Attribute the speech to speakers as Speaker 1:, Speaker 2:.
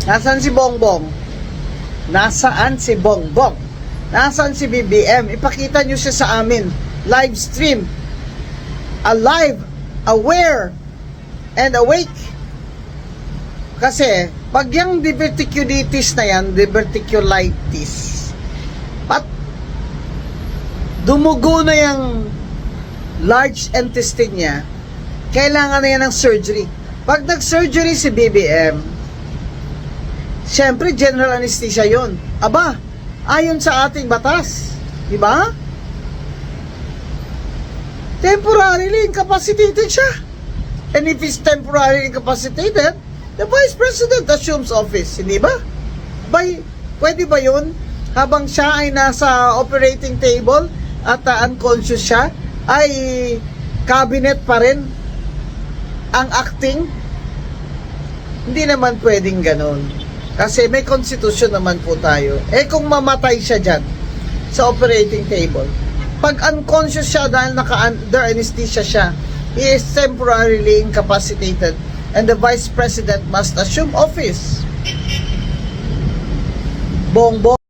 Speaker 1: Nasaan si Bongbong? Nasaan si Bongbong? Nasaan si BBM? Ipakita nyo siya sa amin. Live stream. Alive, aware, and awake. Kasi, pag yung diverticulitis na yan, diverticulitis, dumugo na yung large intestine niya, kailangan na yan ng surgery. Pag nag-surgery si BBM, syempre general anesthesia yon. Aba, ayon sa ating batas, di ba? Temporarily incapacitated siya. And if he's temporarily incapacitated, the Vice President assumes office, hindi ba? Pwede ba yun? Habang siya ay nasa operating table at unconscious siya, ay cabinet pa rin ang acting? Hindi naman pwedeng ganun. Kasi may constitution naman po tayo. Eh kung mamatay siya dyan sa operating table, pag unconscious siya dahil naka-under anesthesia siya, he is temporarily incapacitated and the Vice President must assume office. Bongbong.